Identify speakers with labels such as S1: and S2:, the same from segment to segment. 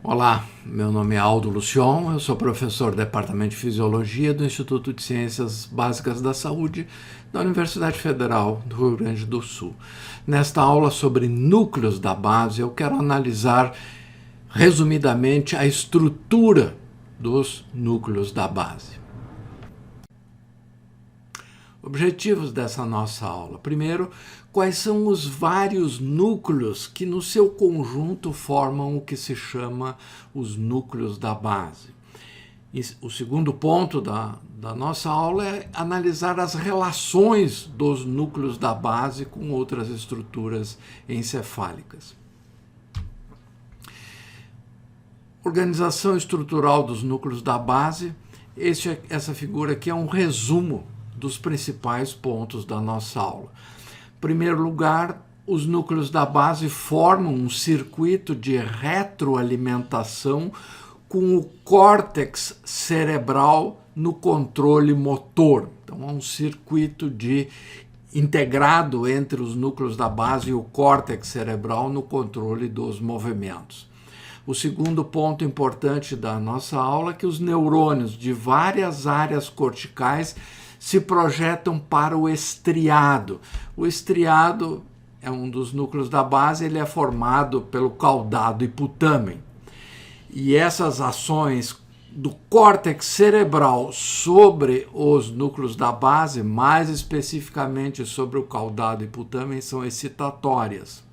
S1: Olá, meu nome é Aldo Lucion, eu sou professor do Departamento de Fisiologia do Instituto de Ciências Básicas da Saúde da Universidade Federal do Rio Grande do Sul. Nesta aula sobre núcleos da base, eu quero analisar resumidamente a estrutura dos núcleos da base. Objetivos dessa nossa aula. Primeiro, quais são os vários núcleos que no seu conjunto formam o que se chama os núcleos da base. E o segundo ponto da nossa aula é analisar as relações dos núcleos da base com outras estruturas encefálicas. Organização estrutural dos núcleos da base. Essa figura aqui é um resumo dos principais pontos da nossa aula. Em primeiro lugar, os núcleos da base formam um circuito de retroalimentação com o córtex cerebral no controle motor. Então, é um circuito integrado entre os núcleos da base e o córtex cerebral no controle dos movimentos. O segundo ponto importante da nossa aula é que os neurônios de várias áreas corticais se projetam para o estriado. O estriado é um dos núcleos da base, ele é formado pelo caudado hipotâmen. E essas ações do córtex cerebral sobre os núcleos da base, mais especificamente sobre o caudado hipotâmen, são excitatórias.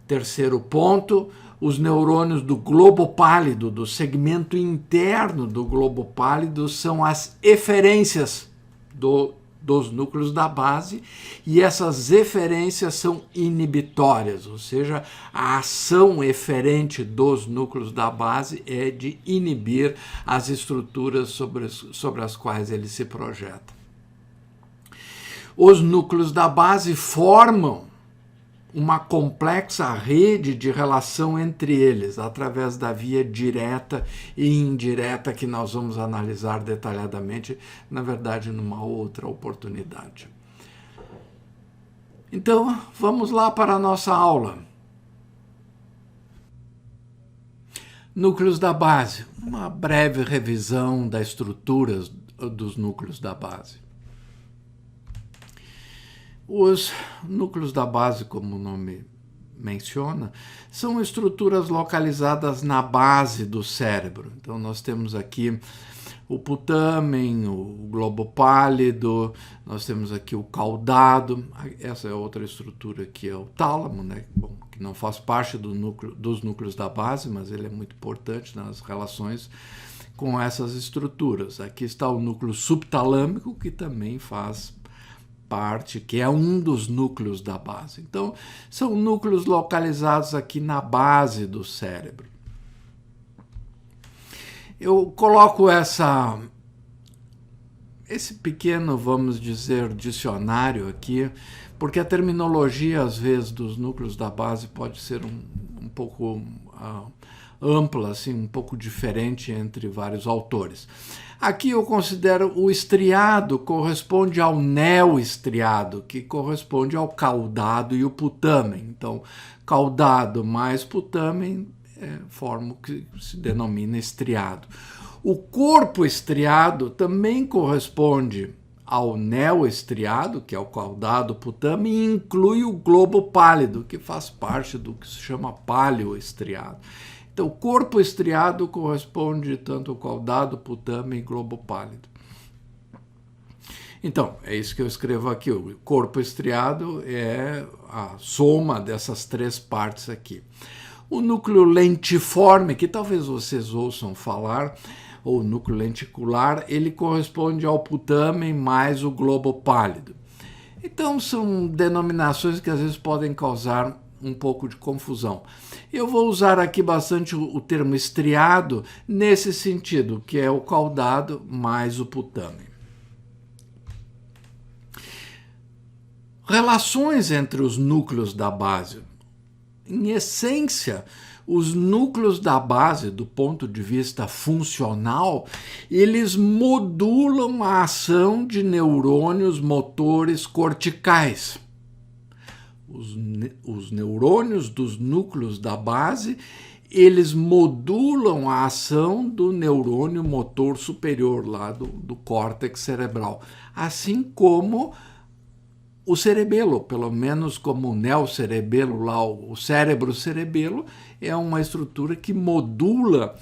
S1: Terceiro ponto, os neurônios do globo pálido, do segmento interno do globo pálido, são as eferências dos núcleos da base, e essas eferências são inibitórias, ou seja, a ação eferente dos núcleos da base é de inibir as estruturas sobre as quais ele se projeta. Os núcleos da base formam uma complexa rede de relação entre eles, através da via direta e indireta, que nós vamos analisar detalhadamente, na verdade, numa outra oportunidade. Então, vamos lá para a nossa aula. Núcleos da base. Uma breve revisão da estrutura dos núcleos da base. Os núcleos da base, como o nome menciona, são estruturas localizadas na base do cérebro. Então, nós temos aqui o putâmen, o globo pálido, nós temos aqui o caudado, essa é outra estrutura que é o tálamo, né? Bom, que não faz parte dos núcleos da base, mas ele é muito importante nas relações com essas estruturas. Aqui está o núcleo subtalâmico, que também faz parte, que é um dos núcleos da base. Então, são núcleos localizados aqui na base do cérebro. Eu coloco esse pequeno, vamos dizer, dicionário aqui, porque a terminologia, às vezes, dos núcleos da base pode ser um pouco ampla, assim, um pouco diferente entre vários autores. Aqui eu considero o estriado corresponde ao neoestriado, que corresponde ao caudado e o putâmen. Então, caudado mais putâmen forma o que se denomina estriado. O corpo estriado também corresponde ao neoestriado, que é o caudado putâmen, e inclui o globo pálido, que faz parte do que se chama paleoestriado. Então, o corpo estriado corresponde tanto ao caudado, putâmen e globo pálido. Então, é isso que eu escrevo aqui. O corpo estriado é a soma dessas três partes aqui. O núcleo lentiforme, que talvez vocês ouçam falar, ou núcleo lenticular, ele corresponde ao putâmen mais o globo pálido. Então, são denominações que às vezes podem causar um pouco de confusão. Eu vou usar aqui bastante o termo estriado nesse sentido, que é o caudado mais o putâmen. Relações entre os núcleos da base. Em essência, os núcleos da base, do ponto de vista funcional, eles modulam a ação de neurônios motores corticais. Os neurônios dos núcleos da base, eles modulam a ação do neurônio motor superior lá do córtex cerebral, assim como o cerebelo, pelo menos como o neocerebelo lá, o cérebro cerebelo, é uma estrutura que modula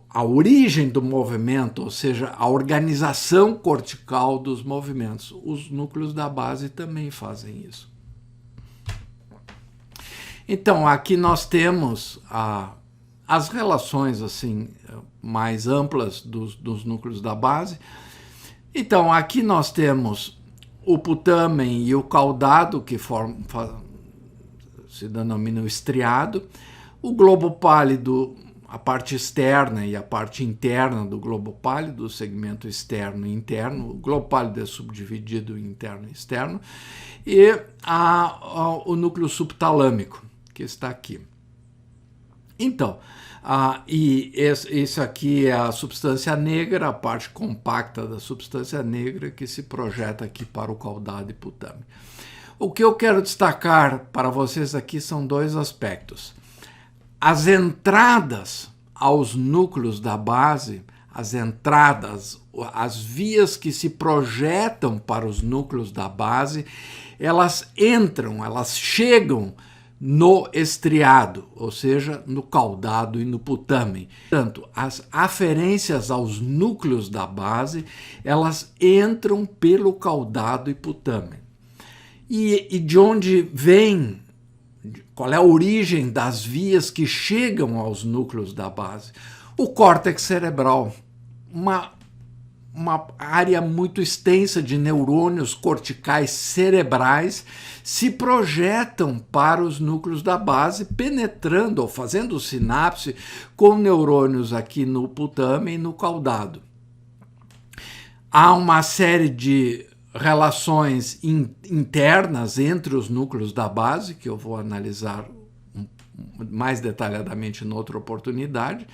S1: a origem do movimento, ou seja, a organização cortical dos movimentos. Os núcleos da base também fazem isso. Então, aqui nós temos as relações assim mais amplas dos núcleos da base. Então, aqui nós temos o putamen e o caudado, que se denomina o estriado, o globo pálido, a parte externa e a parte interna do globo pálido, o segmento externo e interno. O globo pálido é subdividido em interno e externo, e o núcleo subtalâmico, que está aqui. Então, e isso aqui é a substância negra, a parte compacta da substância negra que se projeta aqui para o caudado e putamen. O que eu quero destacar para vocês aqui são dois aspectos. As entradas aos núcleos da base, as entradas, as vias que se projetam para os núcleos da base, elas chegam no estriado, ou seja, no caudado e no putamen. Portanto, as aferências aos núcleos da base, elas entram pelo caudado e putamen. E de onde vem, qual é a origem das vias que chegam aos núcleos da base? O córtex cerebral, uma área muito extensa de neurônios corticais cerebrais se projetam para os núcleos da base, penetrando ou fazendo sinapse com neurônios aqui no putamen e no caudado. Há uma série de relações internas entre os núcleos da base, que eu vou analisar mais detalhadamente em outra oportunidade,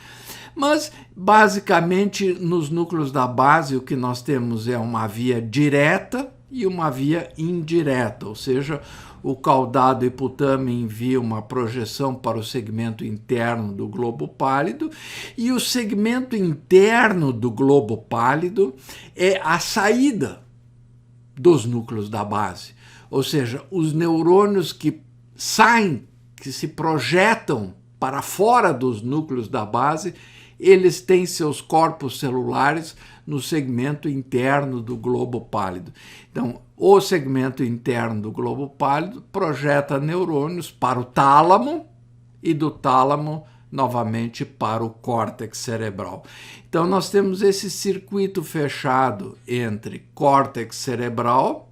S1: mas basicamente nos núcleos da base o que nós temos é uma via direta e uma via indireta, ou seja, o caudado e putamen envia uma projeção para o segmento interno do globo pálido, e o segmento interno do globo pálido é a saída dos núcleos da base, ou seja, os neurônios que saem, que se projetam para fora dos núcleos da base, eles têm seus corpos celulares no segmento interno do globo pálido. Então, o segmento interno do globo pálido projeta neurônios para o tálamo e do tálamo novamente para o córtex cerebral. Então, nós temos esse circuito fechado entre córtex cerebral,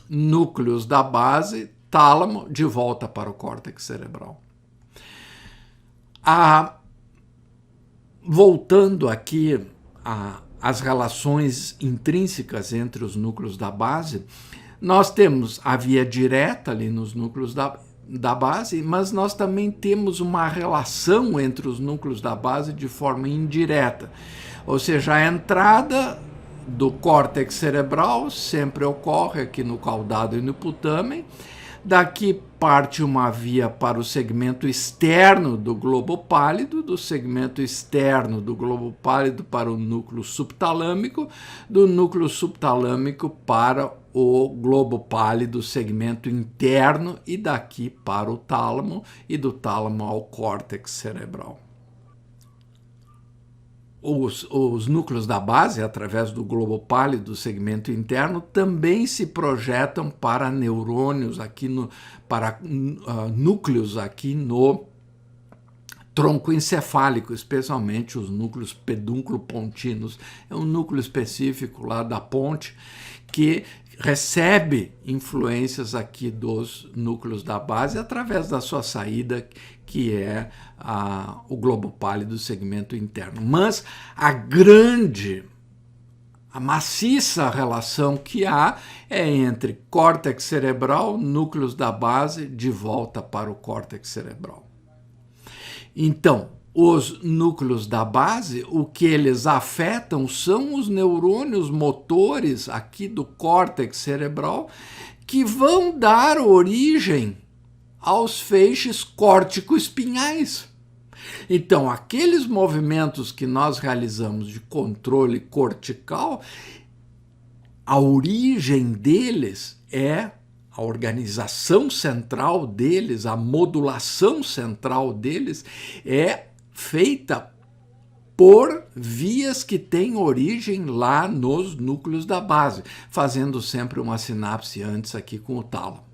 S1: núcleos da base, tálamo, de volta para o córtex cerebral. Voltando aqui às relações intrínsecas entre os núcleos da base, nós temos a via direta ali nos núcleos da base, mas nós também temos uma relação entre os núcleos da base de forma indireta. Ou seja, a entrada do córtex cerebral sempre ocorre aqui no caudado e no putamen. Daqui parte uma via para o segmento externo do globo pálido, do segmento externo do globo pálido para o núcleo subtalâmico, do núcleo subtalâmico para o globo pálido, segmento interno, e daqui para o tálamo, e do tálamo ao córtex cerebral. Os núcleos da base, através do globo pálido, do segmento interno, também se projetam para neurônios aqui para núcleos aqui no tronco encefálico, especialmente os núcleos pedúnculo-pontinos. É um núcleo específico lá da ponte que recebe influências aqui dos núcleos da base através da sua saída, que é o globo pálido do segmento interno. Mas a maciça relação que há é entre córtex cerebral, núcleos da base, de volta para o córtex cerebral. Então, os núcleos da base, o que eles afetam são os neurônios motores aqui do córtex cerebral, que vão dar origem aos feixes córtico-espinhais. Então, aqueles movimentos que nós realizamos de controle cortical, a origem deles é a organização central deles, a modulação central deles é feita por vias que têm origem lá nos núcleos da base, fazendo sempre uma sinapse antes aqui com o tálamo.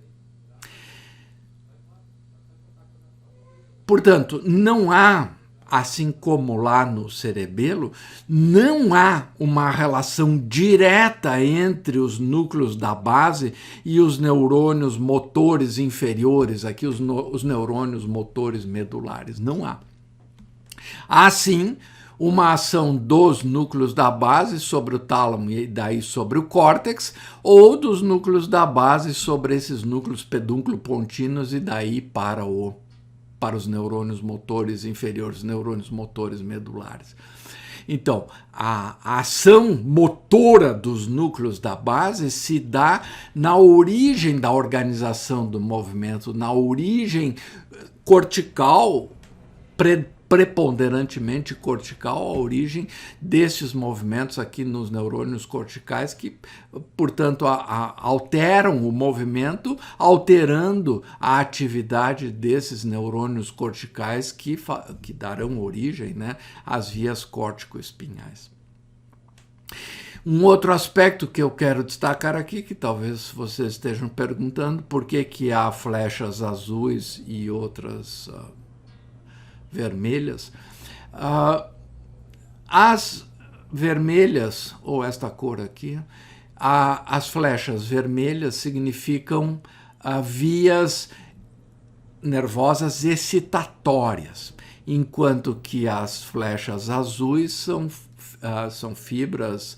S1: Portanto, não há, assim como lá no cerebelo, não há uma relação direta entre os núcleos da base e os neurônios motores inferiores, aqui os neurônios motores medulares. Não há. Há sim uma ação dos núcleos da base sobre o tálamo e daí sobre o córtex, ou dos núcleos da base sobre esses núcleos pedúnculo-pontinos e daí para os neurônios motores inferiores, neurônios motores medulares. Então, a ação motora dos núcleos da base se dá na origem da organização do movimento, na origem cortical, preponderantemente cortical, a origem desses movimentos aqui nos neurônios corticais que, portanto, alteram o movimento, alterando a atividade desses neurônios corticais que darão origem, né, às vias córtico-espinhais. Um outro aspecto que eu quero destacar aqui, que talvez vocês estejam perguntando, por que há flechas azuis e outras vermelhas. As vermelhas, ou esta cor aqui, as flechas vermelhas significam vias nervosas excitatórias, enquanto que as flechas azuis são fibras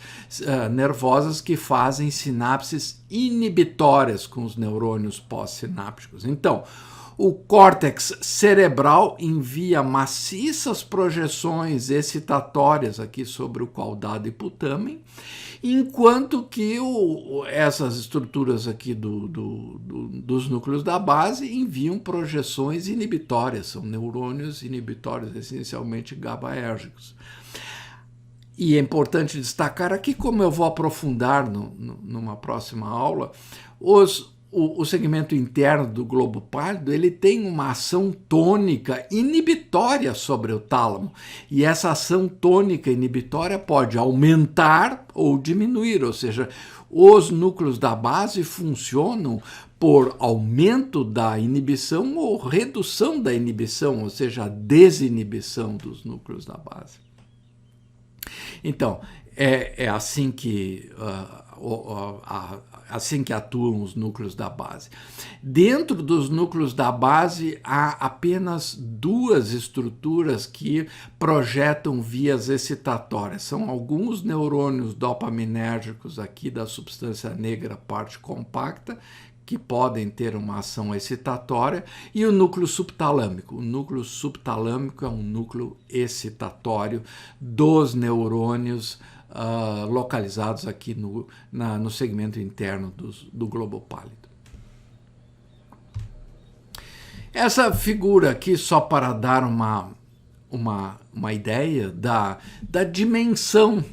S1: nervosas que fazem sinapses inibitórias com os neurônios pós-sinápticos. Então, o córtex cerebral envia maciças projeções excitatórias aqui sobre o caudado e putamen, enquanto que essas estruturas aqui dos núcleos da base enviam projeções inibitórias, são neurônios inibitórios, essencialmente GABAérgicos. E é importante destacar aqui, como eu vou aprofundar numa próxima aula, o segmento interno do globo pálido ele tem uma ação tônica inibitória sobre o tálamo. E essa ação tônica inibitória pode aumentar ou diminuir, ou seja, os núcleos da base funcionam por aumento da inibição ou redução da inibição, ou seja, a desinibição dos núcleos da base. Então, é assim que assim que atuam os núcleos da base. Dentro dos núcleos da base, há apenas duas estruturas que projetam vias excitatórias. São alguns neurônios dopaminérgicos aqui da substância negra, parte compacta, que podem ter uma ação excitatória, e o núcleo subtalâmico. O núcleo subtalâmico é um núcleo excitatório dos neurônios localizados aqui no segmento interno do globo pálido. Essa figura aqui, só para dar uma ideia da dimensão,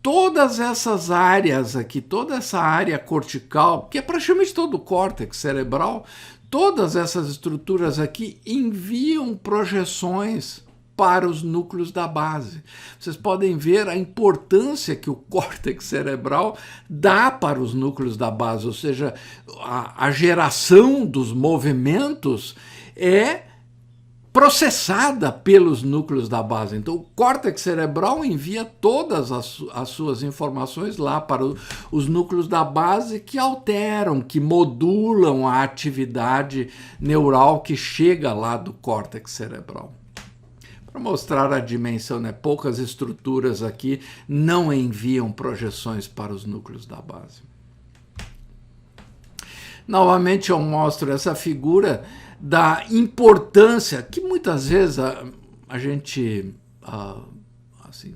S1: todas essas áreas aqui, toda essa área cortical, que é praticamente todo o córtex cerebral, todas essas estruturas aqui enviam projeções para os núcleos da base. Vocês podem ver a importância que o córtex cerebral dá para os núcleos da base, ou seja, a geração dos movimentos é processada pelos núcleos da base. Então, o córtex cerebral envia todas as suas informações lá para os núcleos da base que alteram, que modulam a atividade neural que chega lá do córtex cerebral. Para mostrar a dimensão, né? Poucas estruturas aqui não enviam projeções para os núcleos da base. Novamente eu mostro essa figura da importância que muitas vezes a gente assim,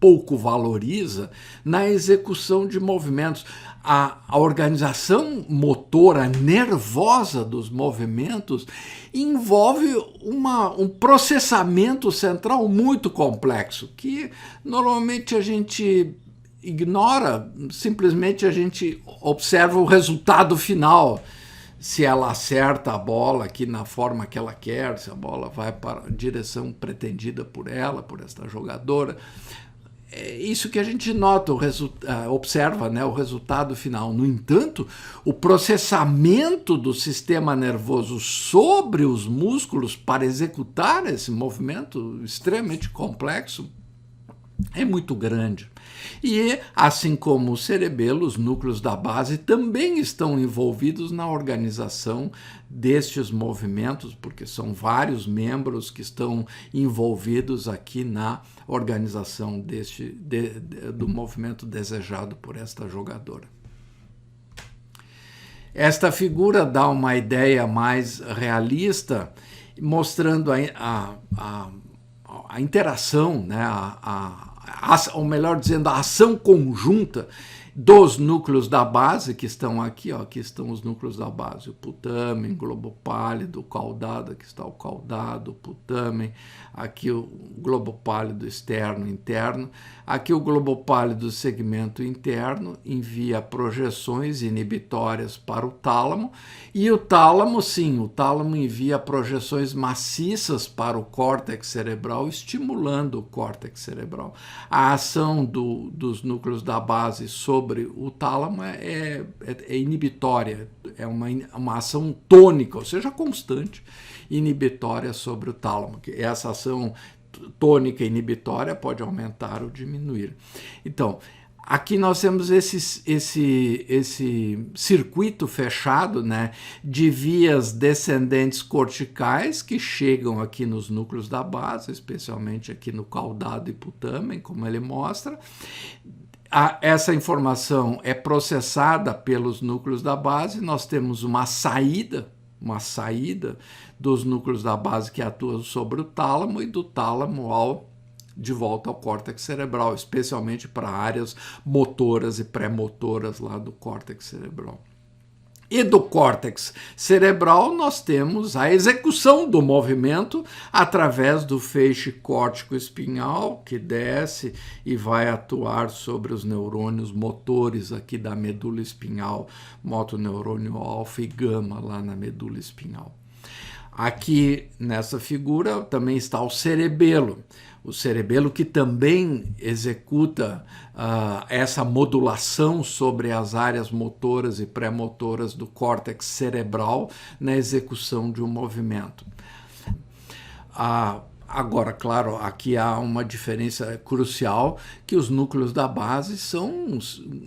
S1: pouco valoriza na execução de movimentos. A organização motora nervosa dos movimentos envolve um processamento central muito complexo, que normalmente a gente ignora, simplesmente a gente observa o resultado final. Se ela acerta a bola aqui na forma que ela quer, se a bola vai para a direção pretendida por ela, por esta jogadora. É isso que a gente nota, observa, né, o resultado final. No entanto, o processamento do sistema nervoso sobre os músculos para executar esse movimento extremamente complexo é muito grande. E, assim como o cerebelo, os núcleos da base também estão envolvidos na organização destes movimentos, porque são vários membros que estão envolvidos aqui na organização do movimento desejado por esta jogadora. Esta figura dá uma ideia mais realista, mostrando a interação, né, ou melhor dizendo, a ação conjunta dos núcleos da base, que estão aqui, ó, aqui estão os núcleos da base, o putamen, globo pálido, o caudado, aqui está o caudado, o putamen, aqui o globo pálido externo, interno, aqui o globo pálido segmento interno, envia projeções inibitórias para o tálamo, e o tálamo, sim, o tálamo envia projeções maciças para o córtex cerebral, estimulando o córtex cerebral. A ação dos núcleos da base sobre o tálamo é inibitória, é uma ação tônica, ou seja, constante, inibitória sobre o tálamo. Essa ação tônica inibitória pode aumentar ou diminuir. Então, aqui nós temos esse circuito fechado, né, de vias descendentes corticais que chegam aqui nos núcleos da base, especialmente aqui no caudado e putamen, como ele mostra. Essa informação é processada pelos núcleos da base, nós temos uma saída dos núcleos da base que atuam sobre o tálamo e do tálamo de volta ao córtex cerebral, especialmente para áreas motoras e pré-motoras lá do córtex cerebral. E do córtex cerebral nós temos a execução do movimento através do feixe córtico-espinhal, que desce e vai atuar sobre os neurônios motores aqui da medula espinhal, motoneurônio alfa e gama lá na medula espinhal. Aqui nessa figura também está o cerebelo que também executa essa modulação sobre as áreas motoras e pré-motoras do córtex cerebral na execução de um movimento. Agora, claro, aqui há uma diferença crucial, que os núcleos da base são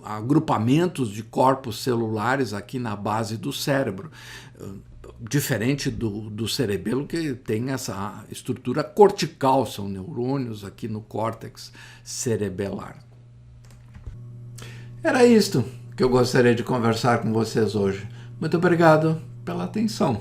S1: agrupamentos de corpos celulares aqui na base do cérebro, diferente do cerebelo, que tem essa estrutura cortical, são neurônios aqui no córtex cerebelar. Era isto que eu gostaria de conversar com vocês hoje. Muito obrigado pela atenção.